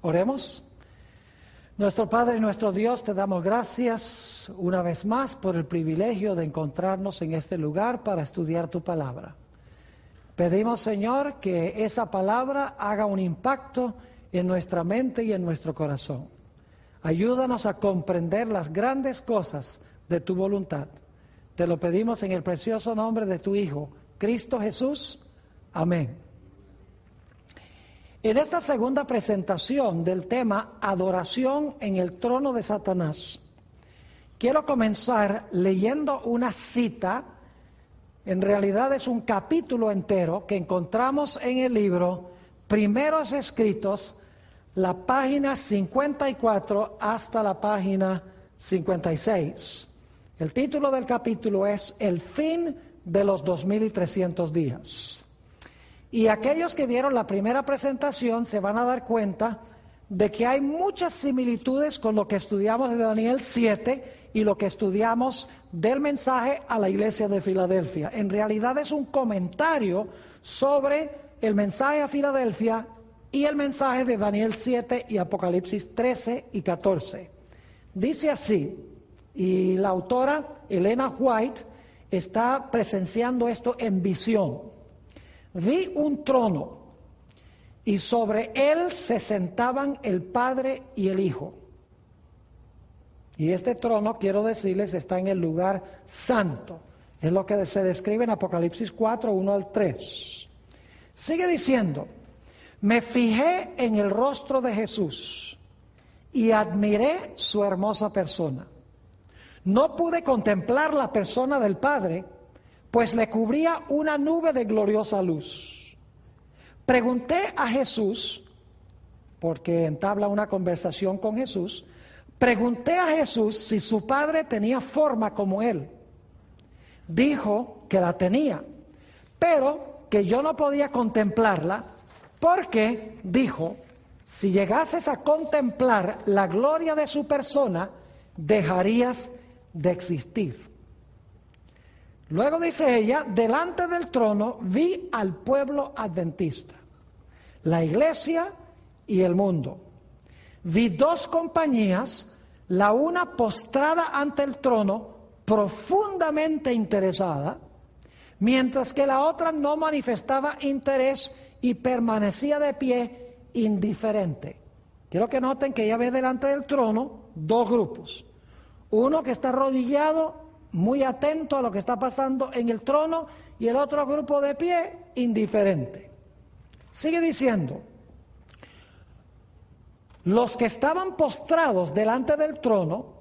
Oremos. Nuestro Padre y nuestro Dios, te damos gracias una vez más por el privilegio de encontrarnos en este lugar para estudiar tu palabra. Pedimos, Señor, que esa palabra haga un impacto en nuestra mente y en nuestro corazón. Ayúdanos a comprender las grandes cosas de tu voluntad. Te lo pedimos en el precioso nombre de tu Hijo, Cristo Jesús. Amén. En esta segunda presentación del tema Adoración en el trono de Satanás, quiero comenzar leyendo una cita. En realidad es un capítulo entero que encontramos en el libro Primeros Escritos, la página 54 hasta la página 56. El título del capítulo es El fin de los 2300 días. Y aquellos que vieron la primera presentación se van a dar cuenta de que hay muchas similitudes con lo que estudiamos de Daniel 7 y lo que estudiamos del mensaje a la iglesia de Filadelfia. En realidad es un comentario sobre el mensaje a Filadelfia y el mensaje de Daniel 7 y Apocalipsis 13 y 14. Dice así, y la autora Elena White está presenciando esto en visión. Vi un trono y sobre él se sentaban el Padre y el Hijo. Y este trono, quiero decirles, está en el lugar santo. Es lo que se describe en Apocalipsis 4, 1 al 3. Sigue diciendo, me fijé en el rostro de Jesús y admiré su hermosa persona. No pude contemplar la persona del Padre, pues le cubría una nube de gloriosa luz. Pregunté a Jesús, porque entabla una conversación con Jesús, pregunté a Jesús si su Padre tenía forma como él. Dijo que la tenía, pero que yo no podía contemplarla, porque, dijo, si llegases a contemplar la gloria de su persona, dejarías de existir. Luego dice ella, delante del trono vi al pueblo adventista, la iglesia y el mundo. Vi dos compañías, la una postrada ante el trono, profundamente interesada, mientras que la otra no manifestaba interés y permanecía de pie indiferente. Quiero que noten que ella ve delante del trono dos grupos. Uno que está arrodillado, muy atento a lo que está pasando en el trono, y el otro grupo de pie, indiferente. Sigue diciendo, los que estaban postrados delante del trono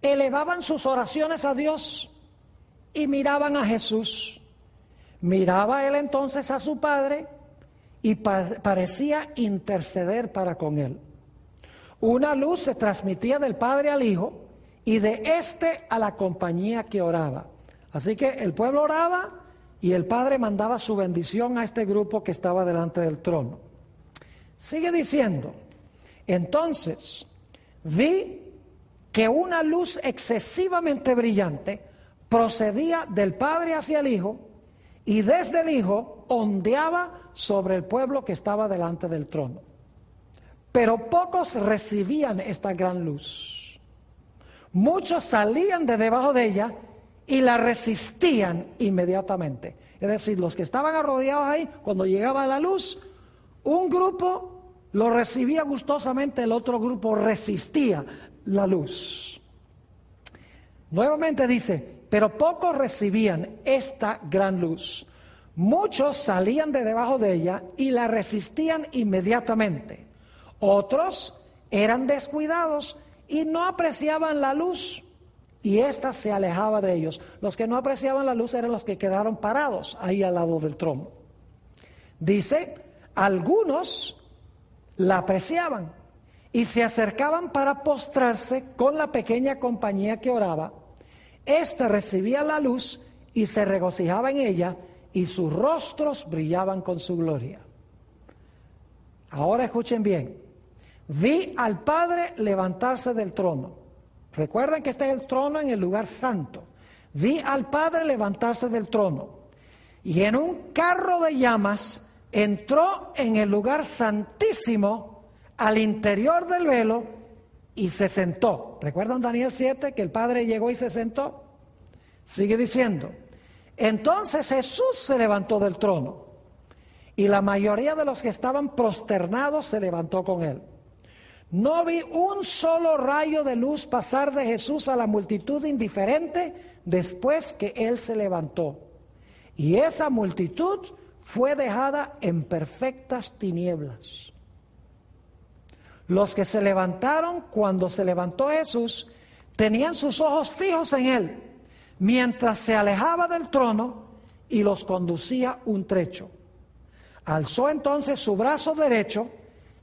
elevaban sus oraciones a Dios y miraban a Jesús. Miraba él entonces a su Padre y parecía interceder para con él. Una luz se transmitía del Padre al Hijo y de éste a la compañía que oraba. Así que el pueblo oraba y el Padre mandaba su bendición a este grupo que estaba delante del trono. Sigue diciendo, entonces vi que una luz excesivamente brillante procedía del Padre hacia el Hijo y desde el Hijo ondeaba sobre el pueblo que estaba delante del trono. Pero pocos recibían esta gran luz. Muchos salían de debajo de ella y la resistían inmediatamente. Es decir, los que estaban arrodillados ahí, cuando llegaba la luz, un grupo lo recibía gustosamente, el otro grupo resistía la luz. Nuevamente dice, pero pocos recibían esta gran luz. Muchos salían de debajo de ella y la resistían inmediatamente. Otros eran descuidados y no apreciaban la luz, y ésta se alejaba de ellos. Los que no apreciaban la luz eran los que quedaron parados ahí al lado del trono. Dice, algunos la apreciaban y se acercaban para postrarse con la pequeña compañía que oraba. Ésta recibía la luz y se regocijaba en ella, y sus rostros brillaban con su gloria. Ahora escuchen bien. Vi al Padre levantarse del trono. Recuerden que está el trono en el lugar santo. Vi al Padre levantarse del trono y en un carro de llamas entró en el lugar santísimo al interior del velo y se sentó. ¿Recuerdan Daniel 7 que el Padre llegó y se sentó? Sigue diciendo, entonces Jesús se levantó del trono y la mayoría de los que estaban prosternados se levantó con él. No vi un solo rayo de luz pasar de Jesús a la multitud indiferente después que él se levantó. Y esa multitud fue dejada en perfectas tinieblas. Los que se levantaron cuando se levantó Jesús tenían sus ojos fijos en él, mientras se alejaba del trono y los conducía un trecho. Alzó entonces su brazo derecho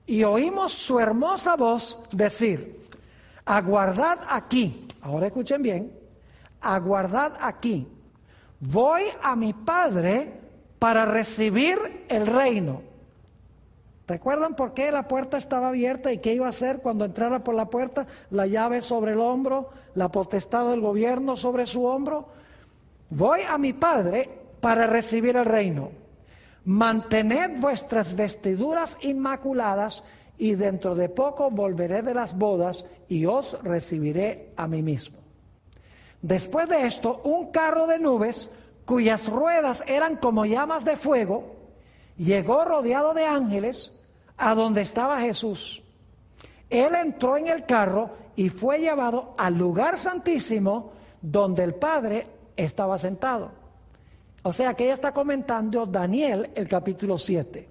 y oímos su hermosa voz decir, aguardad aquí, ahora escuchen bien, aguardad aquí, voy a mi Padre para recibir el reino. ¿Recuerdan por qué la puerta estaba abierta y qué iba a hacer cuando entrara por la puerta? La llave sobre el hombro, la potestad del gobierno sobre su hombro. Voy a mi Padre para recibir el reino. Mantened vuestras vestiduras inmaculadas y dentro de poco volveré de las bodas y os recibiré a mí mismo. Después de esto, un carro de nubes cuyas ruedas eran como llamas de fuego, llegó rodeado de ángeles a donde estaba Jesús. Él entró en el carro y fue llevado al lugar santísimo donde el Padre estaba sentado. O sea que ella está comentando Daniel el capítulo 7.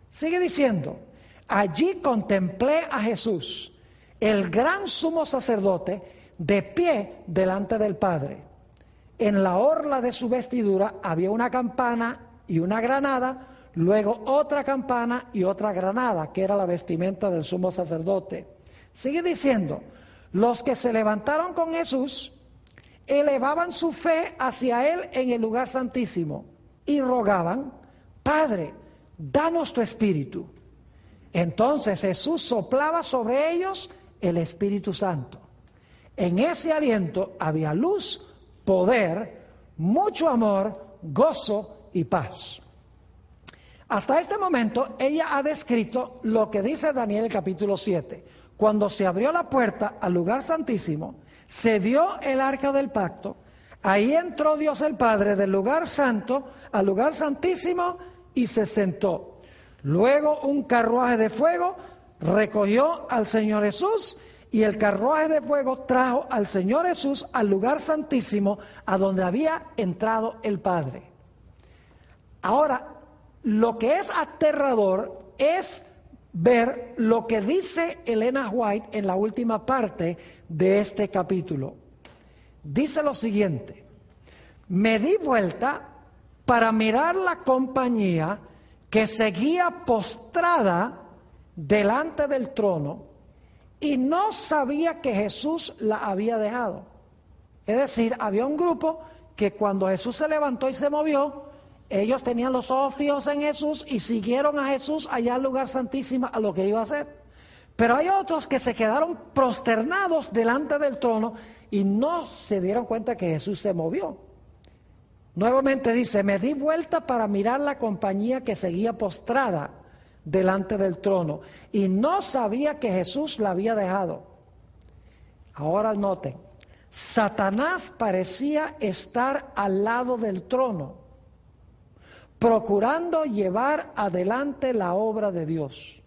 Sigue diciendo, allí contemplé a Jesús, el gran sumo sacerdote, de pie delante del Padre. En la orla de su vestidura había una campana y una granada, luego otra campana y otra granada, que era la vestimenta del sumo sacerdote. Sigue diciendo, los que se levantaron con Jesús elevaban su fe hacia él en el lugar santísimo y rogaban, Padre, danos tu espíritu. Entonces Jesús soplaba sobre ellos el Espíritu Santo. En ese aliento había luz, poder, mucho amor, gozo y paz. Hasta este momento ella ha descrito lo que dice Daniel capítulo 7. Cuando se abrió la puerta al lugar santísimo, se vio el arca del pacto, ahí entró Dios el Padre del lugar santo al lugar santísimo y se sentó. Luego un carruaje de fuego recogió al Señor Jesús y el carruaje de fuego trajo al Señor Jesús al lugar santísimo a donde había entrado el Padre. Ahora, lo que es aterrador es ver lo que dice Elena White en la última parte de este capítulo. Dice lo siguiente: me di vuelta para mirar la compañía que seguía postrada delante del trono y no sabía que Jesús la había dejado. Es decir, había un grupo que cuando Jesús se levantó y se movió, ellos tenían los ojos fijos en Jesús y siguieron a Jesús allá al lugar santísimo a lo que iba a hacer. Pero hay otros que se quedaron prosternados delante del trono y no se dieron cuenta que Jesús se movió. Nuevamente dice, me di vuelta para mirar la compañía que seguía postrada delante del trono y no sabía que Jesús la había dejado. Ahora noten, Satanás parecía estar al lado del trono, procurando llevar adelante la obra de Dios.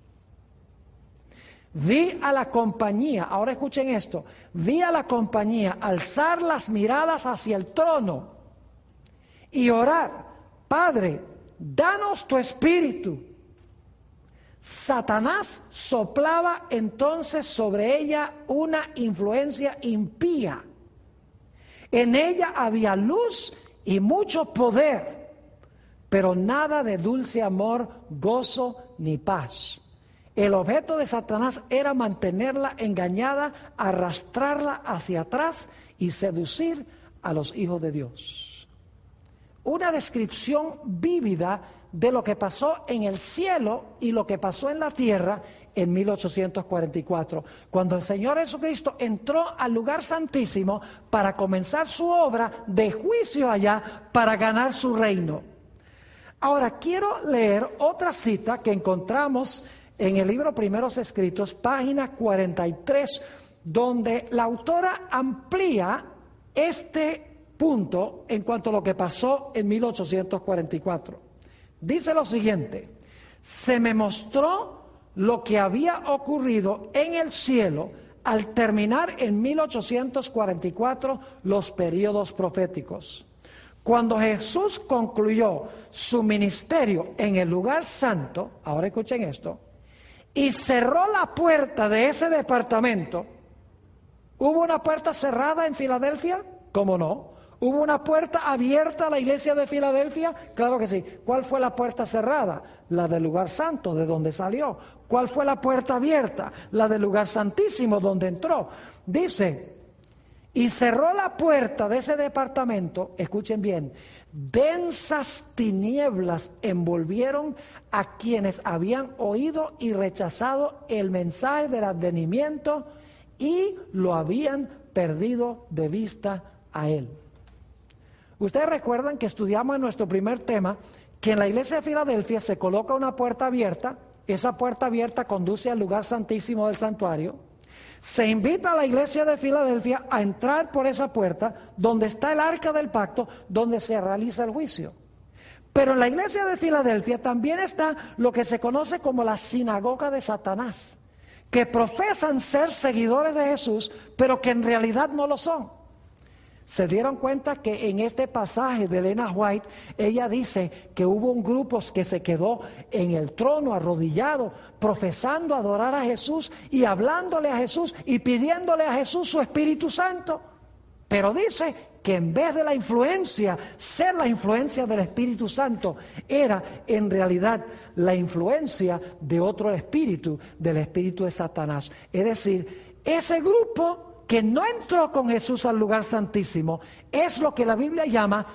Vi a la compañía, ahora escuchen esto, vi a la compañía alzar las miradas hacia el trono y orar, Padre, danos tu espíritu. Satanás soplaba entonces sobre ella una influencia impía. En ella había luz y mucho poder, pero nada de dulce amor, gozo ni paz. El objeto de Satanás era mantenerla engañada, arrastrarla hacia atrás y seducir a los hijos de Dios. Una descripción vívida de lo que pasó en el cielo y lo que pasó en la tierra en 1844, cuando el Señor Jesucristo entró al lugar santísimo para comenzar su obra de juicio allá para ganar su reino. Ahora quiero leer otra cita que encontramos en el libro Primeros Escritos, página 43, donde la autora amplía este punto en cuanto a lo que pasó en 1844. Dice lo siguiente: se me mostró lo que había ocurrido en el cielo al terminar en 1844 los periodos proféticos. Cuando Jesús concluyó su ministerio en el lugar santo, ahora escuchen esto, y cerró la puerta de ese departamento. ¿Hubo una puerta cerrada en Filadelfia? ¿Cómo no? ¿Hubo una puerta abierta a la iglesia de Filadelfia? Claro que sí. ¿Cuál fue la puerta cerrada? La del lugar santo, de donde salió. ¿Cuál fue la puerta abierta? La del lugar santísimo, donde entró. Dice, y cerró la puerta de ese departamento, escuchen bien, densas tinieblas envolvieron a quienes habían oído y rechazado el mensaje del advenimiento y lo habían perdido de vista a él. Ustedes recuerdan que estudiamos en nuestro primer tema que en la iglesia de Filadelfia se coloca una puerta abierta. Esa puerta abierta conduce al lugar santísimo del santuario. Se invita a la iglesia de Filadelfia a entrar por esa puerta donde está el arca del pacto, donde se realiza el juicio. Pero en la iglesia de Filadelfia también está lo que se conoce como la sinagoga de Satanás, que profesan ser seguidores de Jesús, pero que en realidad no lo son. Se dieron cuenta que en este pasaje de Elena White, ella dice que hubo un grupo que se quedó en el trono arrodillado, profesando adorar a Jesús y hablándole a Jesús y pidiéndole a Jesús su Espíritu Santo. Pero dice que en vez de la influencia, ser la influencia del Espíritu Santo, era en realidad la influencia de otro espíritu, del espíritu de Satanás. Es decir, ese grupo que no entró con Jesús al lugar santísimo es lo que la Biblia llama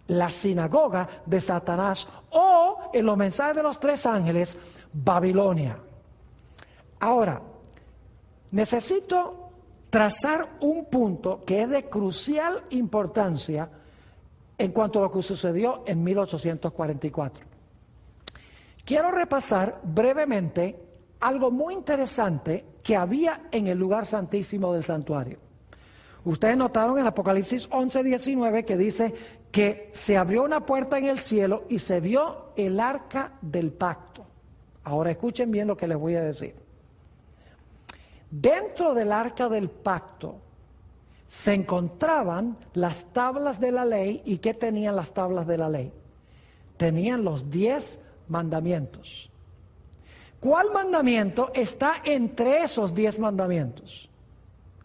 la sinagoga de Satanás, o en los mensajes de los tres ángeles, Babilonia. Ahora, necesito trazar un punto que es de crucial importancia en cuanto a lo que sucedió en 1844. Quiero repasar brevemente algo muy interesante que había en el lugar santísimo del santuario. Ustedes notaron en Apocalipsis 11:19 que dice que se abrió una puerta en el cielo y se vio el arca del pacto. Ahora escuchen bien lo que les voy a decir. Dentro del arca del pacto se encontraban las tablas de la ley. ¿Y qué tenían las tablas de la ley? Tenían los 10 mandamientos. ¿Cuál mandamiento está entre esos 10 mandamientos?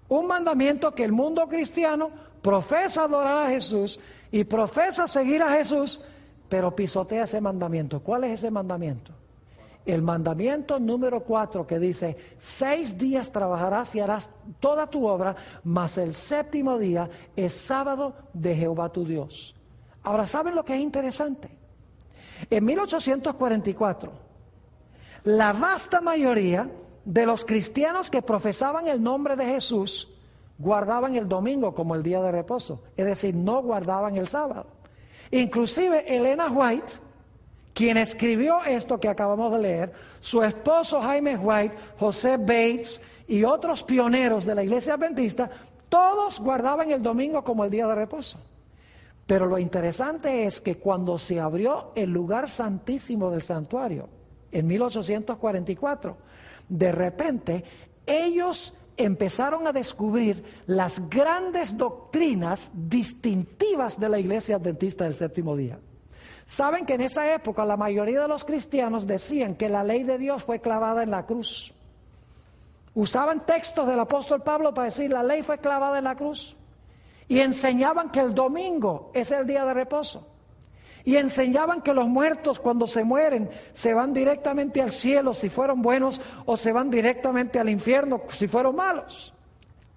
Un mandamiento que el mundo cristiano profesa adorar a Jesús y profesa seguir a Jesús, pero pisotea ese mandamiento. ¿Cuál es ese mandamiento? El mandamiento número 4, que dice: 6 días trabajarás y harás toda tu obra, mas el séptimo día es sábado de Jehová tu Dios. Ahora, ¿saben lo que es interesante? En 1844, la vasta mayoría de los cristianos que profesaban el nombre de Jesús guardaban el domingo como el día de reposo, es decir, no guardaban el sábado. Inclusive Elena White, quien escribió esto que acabamos de leer, su esposo Jaime White, José Bates y otros pioneros de la iglesia adventista, todos guardaban el domingo como el día de reposo. Pero lo interesante es que cuando se abrió el lugar santísimo del santuario, en 1844, de repente ellos empezaron a descubrir las grandes doctrinas distintivas de la iglesia adventista del séptimo día. Saben que en esa época la mayoría de los cristianos decían que la ley de Dios fue clavada en la cruz. Usaban textos del apóstol Pablo para decir la ley fue clavada en la cruz. Y enseñaban que el domingo es el día de reposo. Y enseñaban que los muertos cuando se mueren se van directamente al cielo si fueron buenos, o se van directamente al infierno si fueron malos.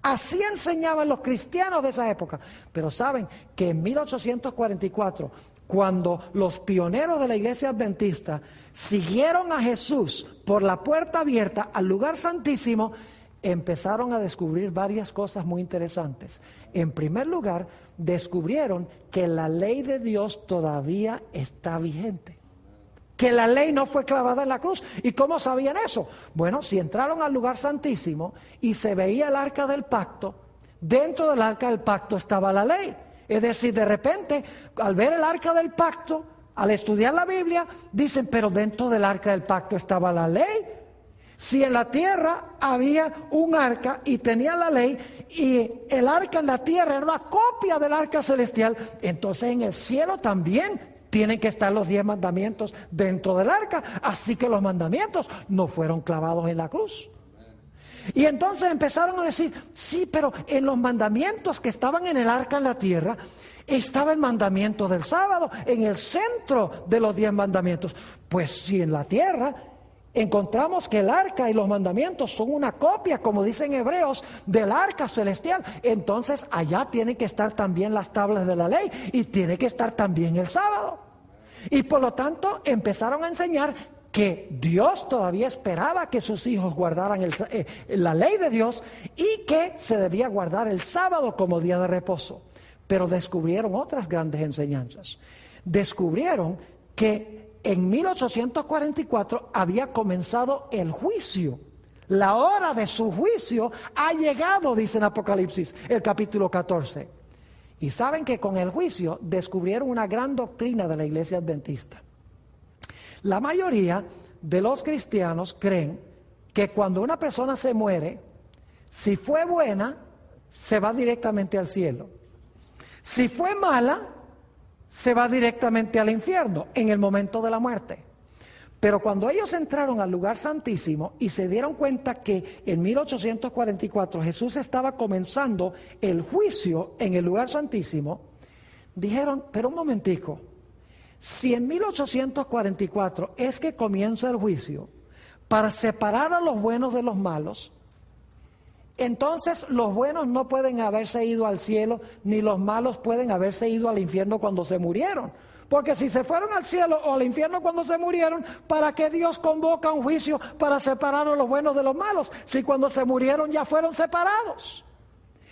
Así enseñaban los cristianos de esa época. Pero saben que en 1844, cuando los pioneros de la iglesia adventista siguieron a Jesús por la puerta abierta al lugar santísimo, empezaron a descubrir varias cosas muy interesantes. En primer lugar, descubrieron que la ley de Dios todavía está vigente, que la ley no fue clavada en la cruz. ¿Y cómo sabían eso? Bueno, si entraron al lugar santísimo y se veía el arca del pacto, dentro del arca del pacto estaba la ley. Es decir, de repente, al ver el arca del pacto, al estudiar la Biblia, dicen, pero dentro del arca del pacto estaba la ley. Si en la tierra había un arca y tenía la ley, y el arca en la tierra era una copia del arca celestial, entonces en el cielo también tienen que estar los 10 mandamientos dentro del arca. Así que los mandamientos no fueron clavados en la cruz. Y entonces empezaron a decir, sí, pero en los mandamientos que estaban en el arca en la tierra, estaba el mandamiento del sábado, en el centro de los 10 mandamientos. Pues si en la tierra encontramos que el arca y los mandamientos son una copia, como dicen Hebreos, del arca celestial, entonces allá tienen que estar también las tablas de la ley y tiene que estar también el sábado. Y por lo tanto empezaron a enseñar que Dios todavía esperaba que sus hijos guardaran la ley de Dios y que se debía guardar el sábado como día de reposo. Pero descubrieron otras grandes enseñanzas. Descubrieron que en 1844 había comenzado el juicio. La hora de su juicio ha llegado, dice en Apocalipsis, el capítulo 14. Y saben que con el juicio descubrieron una gran doctrina de la iglesia adventista. La mayoría de los cristianos creen que cuando una persona se muere, si fue buena, se va directamente al cielo. Si fue mala, se va directamente al infierno en el momento de la muerte. Pero cuando ellos entraron al lugar santísimo y se dieron cuenta que en 1844 Jesús estaba comenzando el juicio en el lugar santísimo, dijeron, pero un momentico, si en 1844 es que comienza el juicio para separar a los buenos de los malos, entonces los buenos no pueden haberse ido al cielo, ni los malos pueden haberse ido al infierno cuando se murieron. Porque si se fueron al cielo o al infierno cuando se murieron, ¿para qué Dios convoca un juicio para separar a los buenos de los malos? Si cuando se murieron ya fueron separados.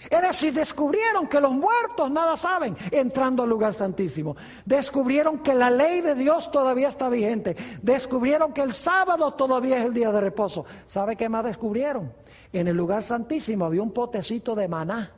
Es decir, descubrieron que los muertos nada saben entrando al lugar santísimo. Descubrieron que la ley de Dios todavía está vigente. Descubrieron que el sábado todavía es el día de reposo. ¿Sabe qué más descubrieron? En el lugar santísimo había un potecito de maná.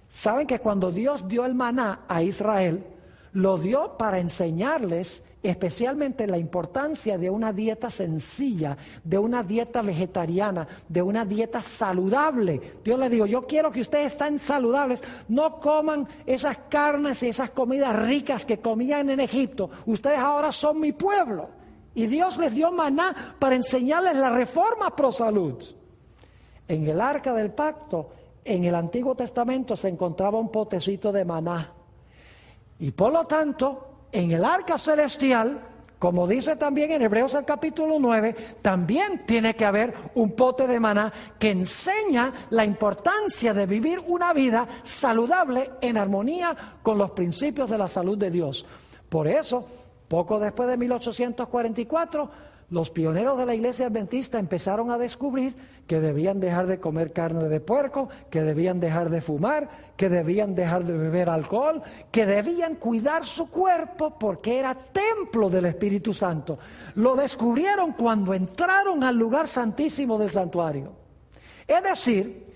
¿Saben que cuando Dios dio el maná a Israel, lo dio para enseñarles especialmente la importancia de una dieta sencilla, de una dieta vegetariana, de una dieta saludable? Dios les dijo, yo quiero que ustedes estén saludables, no coman esas carnes y esas comidas ricas que comían en Egipto, ustedes ahora son mi pueblo. Y Dios les dio maná para enseñarles la reforma pro salud. En el arca del pacto, en el Antiguo Testamento se encontraba un potecito de maná. Y por lo tanto, en el arca celestial, como dice también en Hebreos el capítulo 9, también tiene que haber un pote de maná que enseña la importancia de vivir una vida saludable en armonía con los principios de la salud de Dios. Por eso, poco después de 1844, los pioneros de la iglesia adventista empezaron a descubrir que debían dejar de comer carne de puerco, que debían dejar de fumar, que debían dejar de beber alcohol, que debían cuidar su cuerpo porque era templo del Espíritu Santo. Lo descubrieron cuando entraron al lugar santísimo del santuario. Es decir,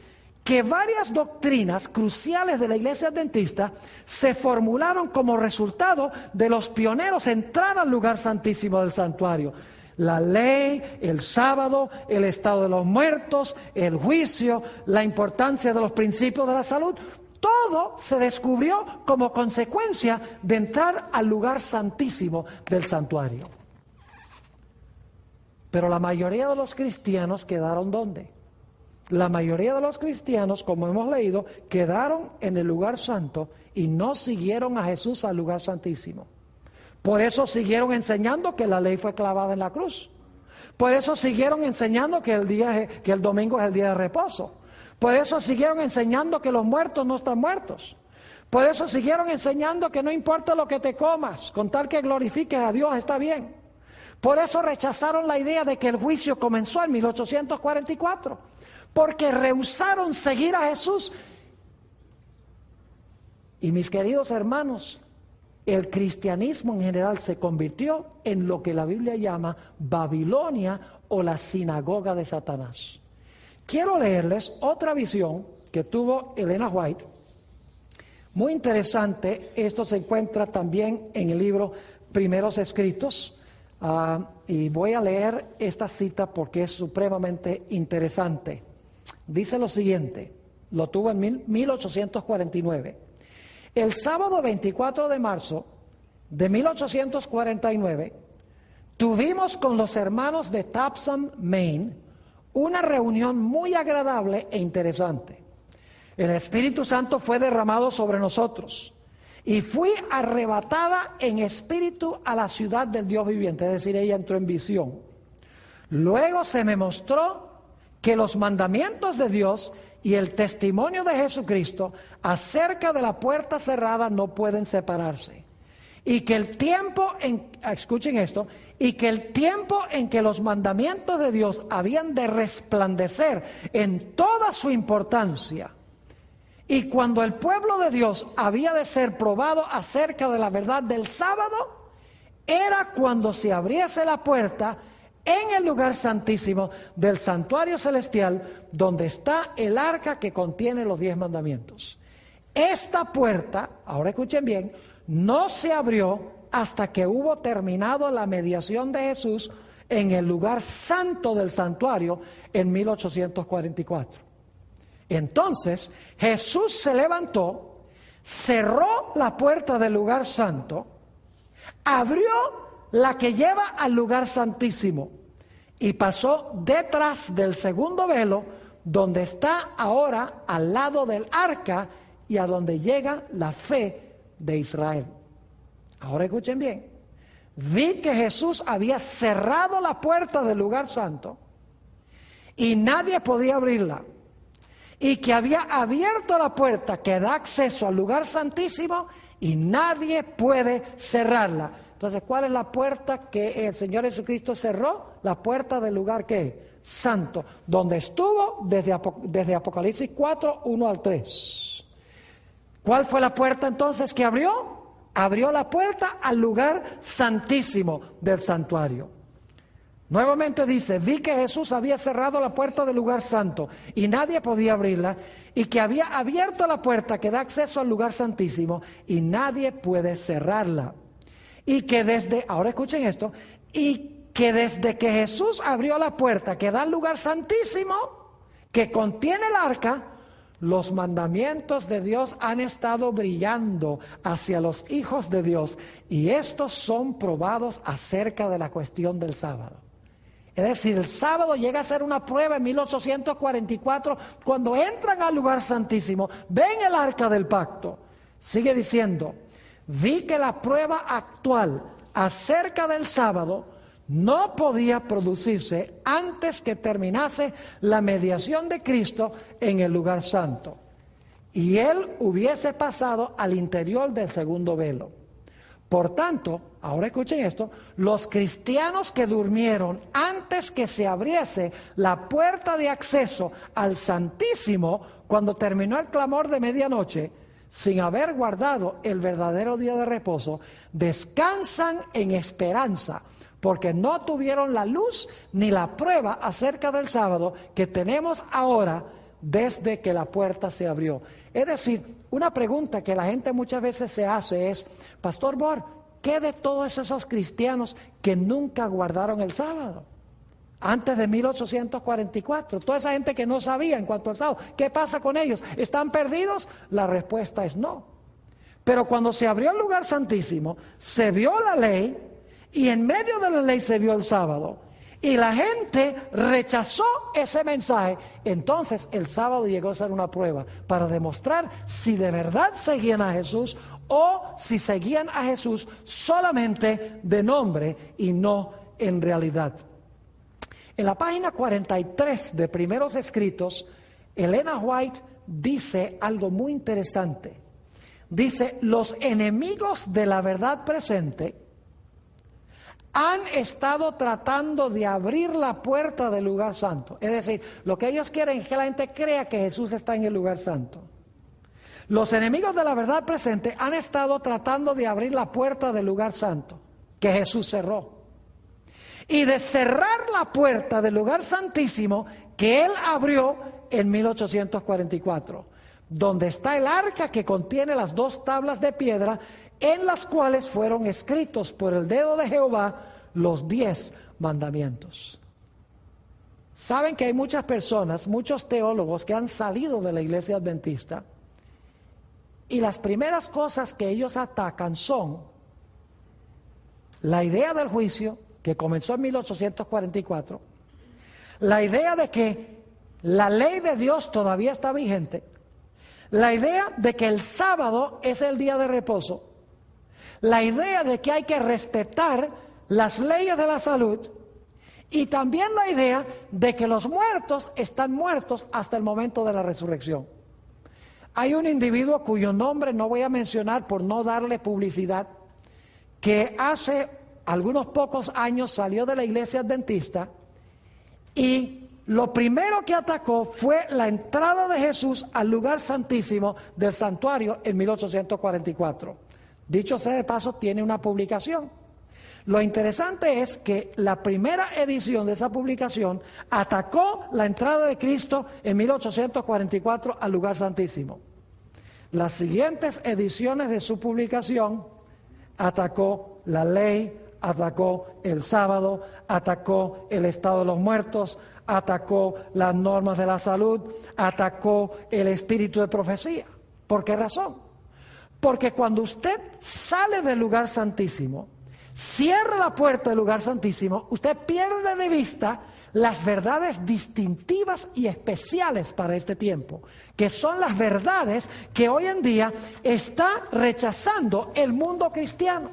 que varias doctrinas cruciales de la iglesia adventista se formularon como resultado de los pioneros entrar al lugar santísimo del santuario. La ley, el sábado, el estado de los muertos, el juicio, la importancia de los principios de la salud, todo se descubrió como consecuencia de entrar al lugar santísimo del santuario. Pero la mayoría de los cristianos quedaron ¿dónde? La mayoría de los cristianos, como hemos leído, quedaron en el lugar santo y no siguieron a Jesús al lugar santísimo. Por eso siguieron enseñando que la ley fue clavada en la cruz. Por eso siguieron enseñando que el domingo es el día de reposo. Por eso siguieron enseñando que los muertos no están muertos. Por eso siguieron enseñando que no importa lo que te comas, con tal que glorifiques a Dios está bien. Por eso rechazaron la idea de que el juicio comenzó en 1844. Porque rehusaron seguir a Jesús. Y mis queridos hermanos, el cristianismo en general se convirtió en lo que la Biblia llama Babilonia o la sinagoga de Satanás. Quiero leerles otra visión que tuvo Elena White, muy interesante. Esto se encuentra también en el libro Primeros Escritos, y voy a leer esta cita porque es supremamente interesante. Dice lo siguiente, lo tuvo en 1849. El sábado 24 de marzo de 1849, tuvimos con los hermanos de Towson, Maine, una reunión muy agradable e interesante. El Espíritu Santo fue derramado sobre nosotros y fui arrebatada en espíritu a la ciudad del Dios viviente, es decir, ella entró en visión. Luego se me mostró que los mandamientos de Dios y el testimonio de Jesucristo acerca de la puerta cerrada no pueden separarse. Y que el tiempo escuchen esto, y que el tiempo en que los mandamientos de Dios habían de resplandecer en toda su importancia, y cuando el pueblo de Dios había de ser probado acerca de la verdad del sábado, era cuando se abriese la puerta en el lugar santísimo del santuario celestial, donde está el arca que contiene los 10 mandamientos. Esta puerta, ahora escuchen bien, no se abrió hasta que hubo terminado la mediación de Jesús en el lugar santo del santuario en 1844. Entonces Jesús se levantó, cerró la puerta del lugar santo, abrió la que lleva al lugar santísimo y pasó detrás del segundo velo, donde está ahora al lado del arca y a donde llega la fe de Israel. Ahora escuchen bien. Vi que Jesús había cerrado la puerta del lugar santo y nadie podía abrirla, y que había abierto la puerta que da acceso al lugar santísimo y nadie puede cerrarla. Entonces, ¿cuál es la puerta que el Señor Jesucristo cerró? La puerta del lugar ¿qué? Santo, donde estuvo desde Apocalipsis 4, 1 al 3. ¿Cuál fue la puerta entonces que abrió? Abrió la puerta al lugar santísimo del santuario. Nuevamente dice, vi que Jesús había cerrado la puerta del lugar santo y nadie podía abrirla, y que había abierto la puerta que da acceso al lugar santísimo y nadie puede cerrarla. Y que ahora escuchen esto, y que desde que Jesús abrió la puerta que da al lugar santísimo, que contiene el arca, los mandamientos de Dios han estado brillando hacia los hijos de Dios, y estos son probados acerca de la cuestión del sábado. Es decir, el sábado llega a ser una prueba en 1844, cuando entran al lugar santísimo, ven el arca del pacto. Sigue diciendo, vi que la prueba actual acerca del sábado no podía producirse antes que terminase la mediación de Cristo en el lugar santo, y Él hubiese pasado al interior del segundo velo. Por tanto, ahora escuchen esto, los cristianos que durmieron antes que se abriese la puerta de acceso al Santísimo, cuando terminó el clamor de medianoche, sin haber guardado el verdadero día de reposo, descansan en esperanza, porque no tuvieron la luz ni la prueba acerca del sábado que tenemos ahora desde que la puerta se abrió. Es decir, una pregunta que la gente muchas veces se hace es, Pastor Bor, ¿qué de todos esos cristianos que nunca guardaron el sábado? Antes de 1844, toda esa gente que no sabía en cuanto al sábado, ¿qué pasa con ellos? ¿Están perdidos? La respuesta es no. Pero cuando se abrió el lugar santísimo, se vio la ley, y en medio de la ley se vio el sábado, y la gente rechazó ese mensaje. Entonces el sábado llegó a ser una prueba para demostrar si de verdad seguían a Jesús o si seguían a Jesús solamente de nombre y no en realidad. En la página 43 de Primeros Escritos, Elena White dice algo muy interesante. Dice, los enemigos de la verdad presente han estado tratando de abrir la puerta del lugar santo. Es decir, lo que ellos quieren es que la gente crea que Jesús está en el lugar santo. Los enemigos de la verdad presente han estado tratando de abrir la puerta del lugar santo que Jesús cerró. Y de cerrar la puerta del lugar santísimo que Él abrió en 1844, donde está el arca que contiene las 2 tablas de piedra en las cuales fueron escritos por el dedo de Jehová los 10 mandamientos. Saben que hay muchas personas, muchos teólogos que han salido de la iglesia adventista y las primeras cosas que ellos atacan son la idea del juicio, que comenzó en 1844, la idea de que la ley de Dios todavía está vigente, la idea de que el sábado es el día de reposo, la idea de que hay que respetar las leyes de la salud y también la idea de que los muertos están muertos hasta el momento de la resurrección. Hay un individuo cuyo nombre no voy a mencionar por no darle publicidad, que hace algunos pocos años salió de la iglesia adventista y lo primero que atacó fue la entrada de Jesús al lugar santísimo del santuario en 1844. Dicho sea de paso, tiene una publicación. Lo interesante es que la primera edición de esa publicación atacó la entrada de Cristo en 1844 al lugar santísimo. Las siguientes ediciones de su publicación atacó la ley, atacó el sábado, atacó el estado de los muertos, atacó las normas de la salud, atacó el espíritu de profecía. ¿Por qué razón? Porque cuando usted sale del lugar santísimo, cierra la puerta del lugar santísimo, usted pierde de vista las verdades distintivas y especiales para este tiempo, que son las verdades que hoy en día está rechazando el mundo cristiano.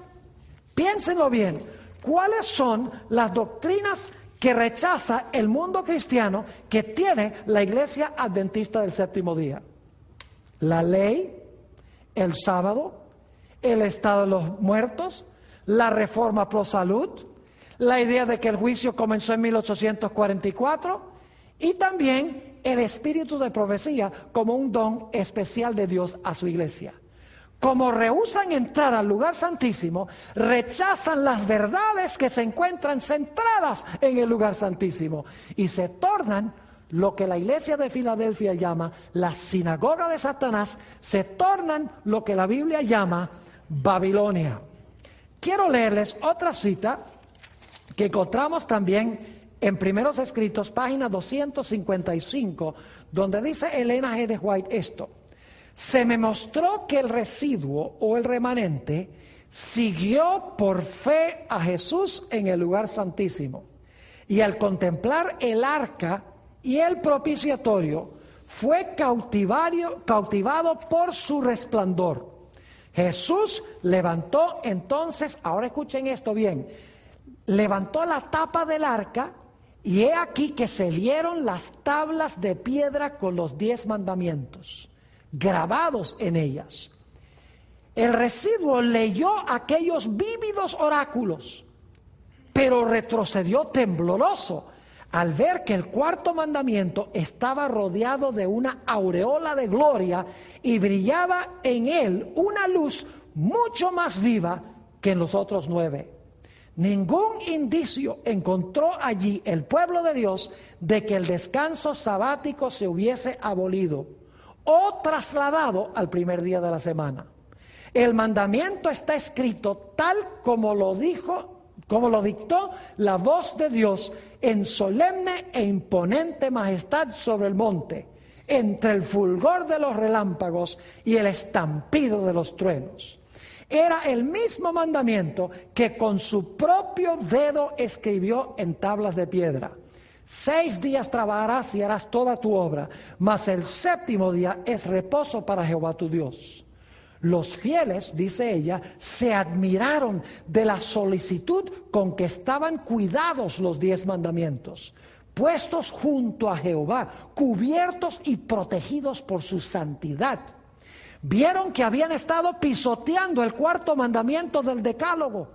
Piénsenlo bien, ¿cuáles son las doctrinas que rechaza el mundo cristiano que tiene la iglesia adventista del séptimo día? La ley, el sábado, el estado de los muertos, la reforma pro salud, la idea de que el juicio comenzó en 1844 y también el espíritu de profecía como un don especial de Dios a su iglesia. Como rehúsan entrar al lugar santísimo, rechazan las verdades que se encuentran centradas en el lugar santísimo y se tornan lo que la iglesia de Filadelfia llama la sinagoga de Satanás, se tornan lo que la Biblia llama Babilonia. Quiero leerles otra cita que encontramos también en Primeros Escritos, página 255, donde dice Elena G. de White esto: se me mostró que el residuo o el remanente siguió por fe a Jesús en el lugar santísimo, y al contemplar el arca y el propiciatorio fue cautivado por su resplandor. Jesús levantó entonces, ahora escuchen esto bien, levantó la tapa del arca y he aquí que se vieron las tablas de piedra con los 10 mandamientos grabados en ellas. El residuo leyó aquellos vívidos oráculos, pero retrocedió tembloroso al ver que el cuarto mandamiento estaba rodeado de una aureola de gloria y brillaba en él una luz mucho más viva que en los otros 9. Ningún indicio encontró allí el pueblo de Dios de que el descanso sabático se hubiese abolido o trasladado al primer día de la semana. El mandamiento está escrito tal como lo dictó la voz de Dios en solemne e imponente majestad sobre el monte, entre el fulgor de los relámpagos y el estampido de los truenos. Era el mismo mandamiento que con su propio dedo escribió en tablas de piedra. 6 días trabajarás y harás toda tu obra, mas el séptimo día es reposo para Jehová tu Dios. Los fieles, dice ella, se admiraron de la solicitud con que estaban cuidados los 10 mandamientos, puestos junto a Jehová, cubiertos y protegidos por su santidad. Vieron que habían estado pisoteando el cuarto mandamiento del decálogo,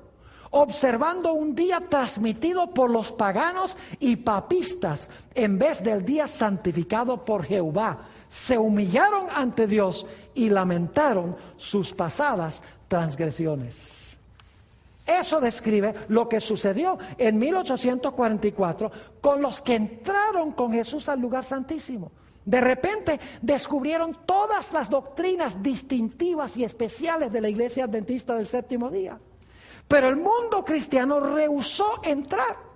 observando un día transmitido por los paganos y papistas en vez del día santificado por Jehová. Se humillaron ante Dios y lamentaron sus pasadas transgresiones. Eso describe lo que sucedió en 1844 con los que entraron con Jesús al lugar santísimo. De repente descubrieron todas las doctrinas distintivas y especiales de la Iglesia Adventista del Séptimo Día. Pero el mundo cristiano rehusó entrar.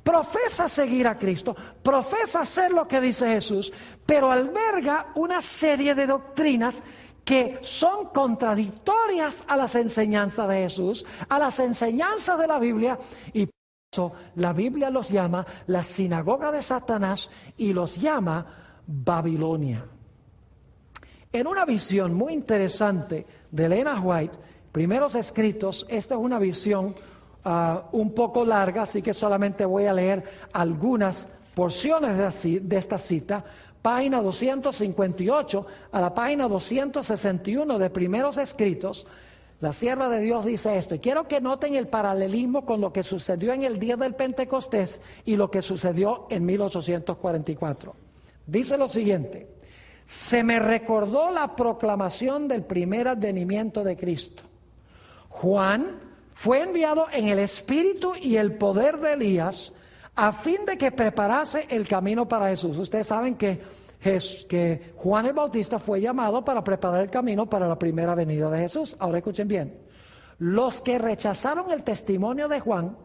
Profesa seguir a Cristo, profesa hacer lo que dice Jesús, pero alberga una serie de doctrinas que son contradictorias a las enseñanzas de Jesús, a las enseñanzas de la Biblia, y por eso la Biblia los llama la sinagoga de Satanás y los llama Babilonia. En una visión muy interesante de Elena White, Primeros Escritos, esta es una visión un poco larga, así que solamente voy a leer algunas porciones de esta cita. Página 258 a la página 261 de Primeros Escritos, la sierva de Dios dice esto, y quiero que noten el paralelismo con lo que sucedió en el día del Pentecostés y lo que sucedió en 1844. Dice lo siguiente: se me recordó la proclamación del primer advenimiento de Cristo. Juan fue enviado en el espíritu y el poder de Elías a fin de que preparase el camino para Jesús. Ustedes saben que Juan el Bautista fue llamado para preparar el camino para la primera venida de Jesús. Ahora escuchen bien. Los que rechazaron el testimonio de Juan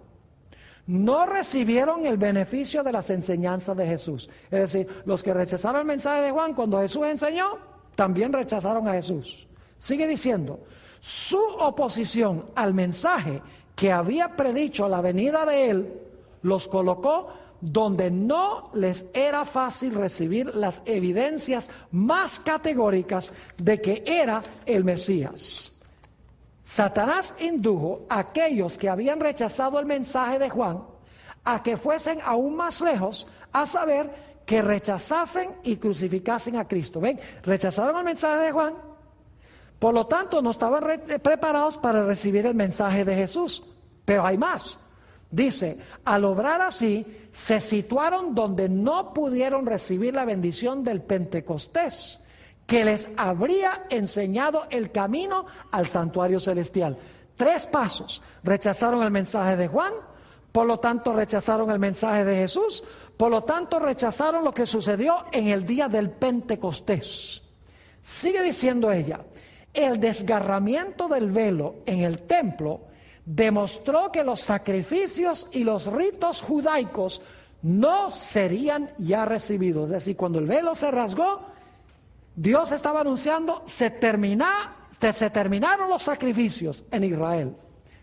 no recibieron el beneficio de las enseñanzas de Jesús. Es decir, los que rechazaron el mensaje de Juan cuando Jesús enseñó, también rechazaron a Jesús. Sigue diciendo, su oposición al mensaje que había predicho la venida de él, los colocó donde no les era fácil recibir las evidencias más categóricas de que era el Mesías. Satanás indujo a aquellos que habían rechazado el mensaje de Juan a que fuesen aún más lejos, a saber, que rechazasen y crucificasen a Cristo. ¿Ven? Rechazaron el mensaje de Juan, por lo tanto no estaban preparados para recibir el mensaje de Jesús. Pero hay más. Dice, al obrar así, se situaron donde no pudieron recibir la bendición del Pentecostés, que les habría enseñado el camino al santuario celestial. 3 pasos. Rechazaron el mensaje de Juan, por lo tanto rechazaron el mensaje de Jesús, por lo tanto rechazaron lo que sucedió en el día del Pentecostés. Sigue diciendo ella, el desgarramiento del velo en el templo demostró que los sacrificios y los ritos judaicos no serían ya recibidos. Es decir, cuando el velo se rasgó, Dios estaba anunciando, se terminaron los sacrificios en Israel.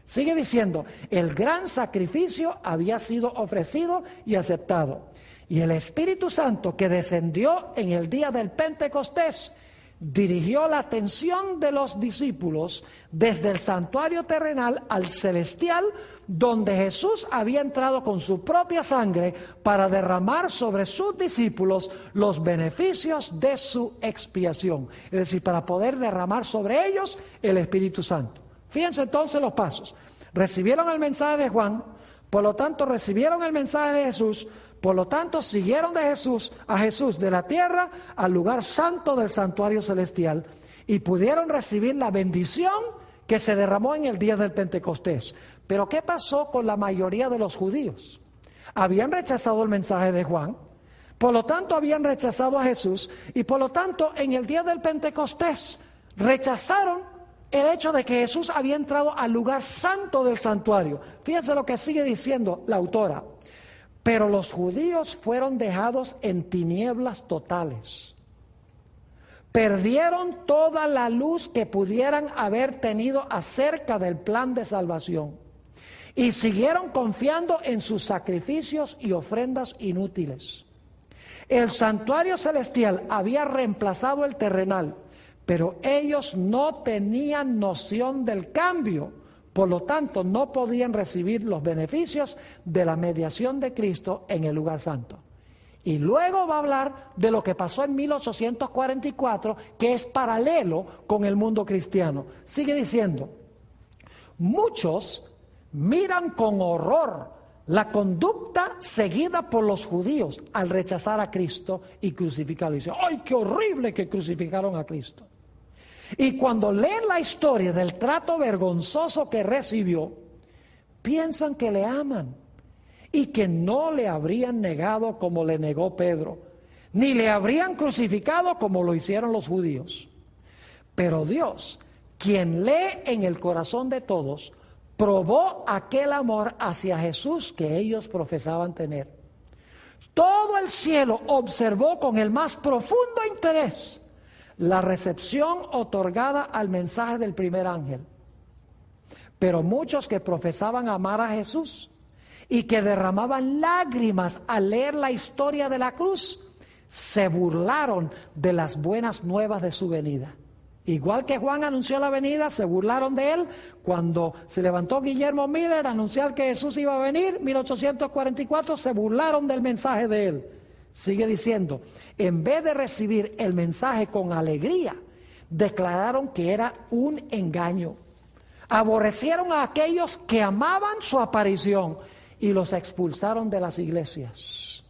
Sigue diciendo, el gran sacrificio había sido ofrecido y aceptado. Y el Espíritu Santo que descendió en el día del Pentecostés dirigió la atención de los discípulos desde el santuario terrenal al celestial, donde Jesús había entrado con su propia sangre para derramar sobre sus discípulos los beneficios de su expiación. Es decir, para poder derramar sobre ellos el Espíritu Santo. Fíjense entonces los pasos. Recibieron el mensaje de Juan, por lo tanto recibieron el mensaje de Jesús, por lo tanto siguieron a Jesús de la tierra al lugar santo del santuario celestial y pudieron recibir la bendición que se derramó en el día del Pentecostés. Pero ¿qué pasó con la mayoría de los judíos? Habían rechazado el mensaje de Juan, por lo tanto habían rechazado a Jesús y por lo tanto en el día del Pentecostés rechazaron el hecho de que Jesús había entrado al lugar santo del santuario. Fíjense lo que sigue diciendo la autora. Pero los judíos fueron dejados en tinieblas totales. Perdieron toda la luz que pudieran haber tenido acerca del plan de salvación. Y siguieron confiando en sus sacrificios y ofrendas inútiles. El santuario celestial había reemplazado el terrenal, pero ellos no tenían noción del cambio. Por lo tanto, no podían recibir los beneficios de la mediación de Cristo en el lugar santo. Y luego va a hablar de lo que pasó en 1844, que es paralelo con el mundo cristiano. Sigue diciendo, muchos miran con horror la conducta seguida por los judíos al rechazar a Cristo y crucificarlo. Y dicen, ¡ay, qué horrible que crucificaron a Cristo! Y cuando leen la historia del trato vergonzoso que recibió, piensan que le aman y que no le habrían negado como le negó Pedro, ni le habrían crucificado como lo hicieron los judíos. Pero Dios, quien lee en el corazón de todos, probó aquel amor hacia Jesús que ellos profesaban tener. Todo el cielo observó con el más profundo interés la recepción otorgada al mensaje del primer ángel. Pero muchos que profesaban amar a Jesús y que derramaban lágrimas al leer la historia de la cruz, se burlaron de las buenas nuevas de su venida. Igual que Juan anunció la venida, se burlaron de él. Cuando se levantó Guillermo Miller a anunciar que Jesús iba a venir, 1844, se burlaron del mensaje de él. Sigue diciendo, en vez de recibir el mensaje con alegría, declararon que era un engaño. Aborrecieron a aquellos que amaban su aparición y los expulsaron de las iglesias.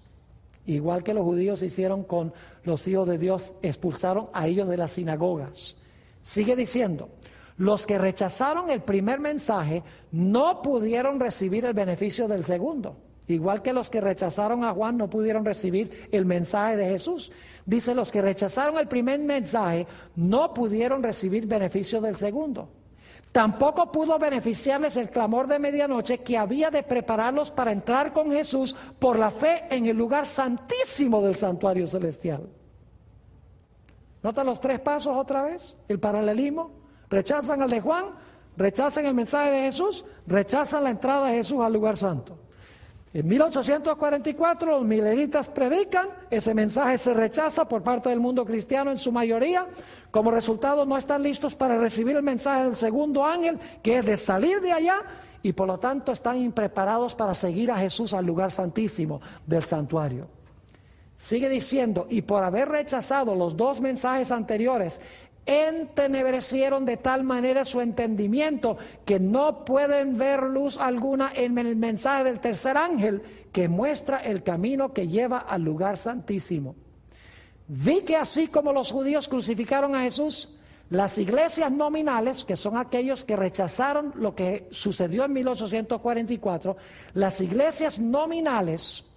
Igual que los judíos hicieron con los hijos de Dios, expulsaron a ellos de las sinagogas. Sigue diciendo, los que rechazaron el primer mensaje no pudieron recibir el beneficio del segundo. Igual que los que rechazaron a Juan no pudieron recibir el mensaje de Jesús. Dice, los que rechazaron el primer mensaje no pudieron recibir beneficio del segundo. Tampoco pudo beneficiarles el clamor de medianoche que había de prepararlos para entrar con Jesús por la fe en el lugar santísimo del santuario celestial. ¿Nota los tres pasos otra vez? El paralelismo. Rechazan al de Juan, rechazan el mensaje de Jesús, rechazan la entrada de Jesús al lugar santo. En 1844 los mileritas predican, ese mensaje se rechaza por parte del mundo cristiano en su mayoría. Como resultado no están listos para recibir el mensaje del segundo ángel, que es de salir de allá, y por lo tanto están impreparados para seguir a Jesús al lugar santísimo del santuario. Sigue diciendo, y por haber rechazado los dos mensajes anteriores, entenebrecieron de tal manera su entendimiento que no pueden ver luz alguna en el mensaje del tercer ángel que muestra el camino que lleva al lugar santísimo. Vi que así como los judíos crucificaron a Jesús, las iglesias nominales, que son aquellos que rechazaron lo que sucedió en 1844, las iglesias nominales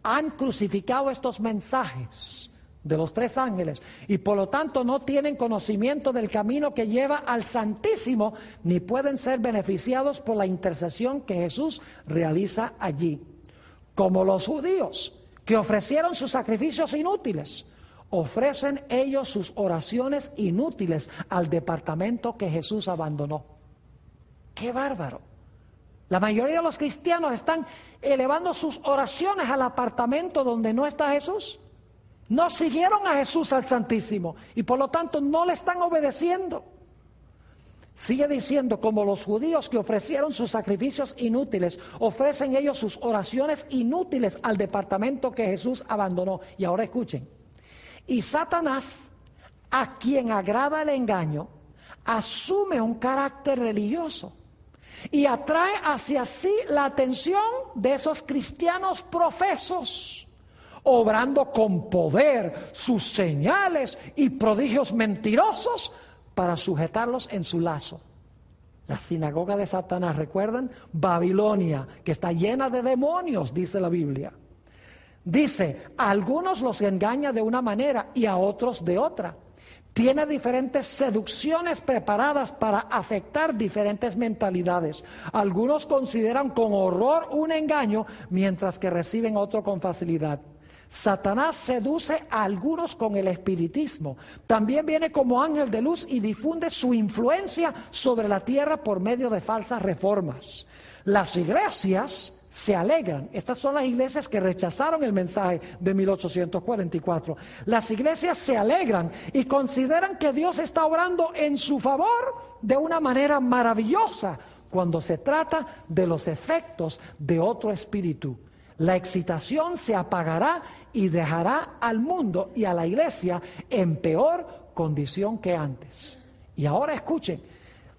han crucificado estos mensajes de los tres ángeles y por lo tanto no tienen conocimiento del camino que lleva al Santísimo, ni pueden ser beneficiados por la intercesión que Jesús realiza allí. Como los judíos que ofrecieron sus sacrificios inútiles, ofrecen ellos sus oraciones inútiles al departamento que Jesús abandonó. ¡Qué bárbaro! La mayoría de los cristianos están elevando sus oraciones al apartamento donde no está Jesús. No siguieron a Jesús al Santísimo y por lo tanto no le están obedeciendo. Sigue diciendo, como los judíos que ofrecieron sus sacrificios inútiles, ofrecen ellos sus oraciones inútiles al departamento que Jesús abandonó. Y ahora escuchen. Y Satanás, a quien agrada el engaño, asume un carácter religioso y atrae hacia sí la atención de esos cristianos profesos, obrando con poder sus señales y prodigios mentirosos para sujetarlos en su lazo. La sinagoga de Satanás, ¿recuerdan? Babilonia, que está llena de demonios, dice la Biblia. Dice, a algunos los engaña de una manera y a otros de otra. Tiene diferentes seducciones preparadas para afectar diferentes mentalidades. Algunos consideran con horror un engaño, mientras que reciben otro con facilidad. Satanás seduce a algunos con el espiritismo. También viene como ángel de luz y difunde su influencia sobre la tierra por medio de falsas reformas. Las iglesias se alegran. Estas son las iglesias que rechazaron el mensaje de 1844. Las iglesias se alegran y consideran que Dios está obrando en su favor de una manera maravillosa cuando se trata de los efectos de otro espíritu. La excitación se apagará y dejará al mundo y a la iglesia en peor condición que antes. Y ahora escuchen,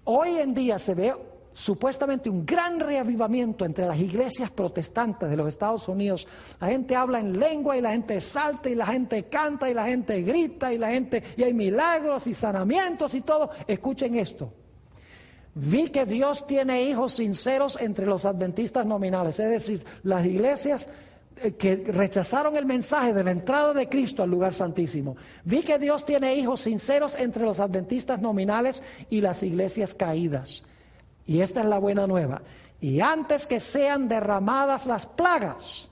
hoy en día se ve supuestamente un gran reavivamiento entre las iglesias protestantes de los Estados Unidos. La gente habla en lengua y la gente salta y la gente canta y la gente grita y hay milagros y sanamientos y todo. Escuchen esto. Vi que Dios tiene hijos sinceros entre los adventistas nominales, es decir, las iglesias que rechazaron el mensaje de la entrada de Cristo al lugar santísimo. Vi que Dios tiene hijos sinceros entre los adventistas nominales y las iglesias caídas. Y esta es la buena nueva. Y antes que sean derramadas las plagas,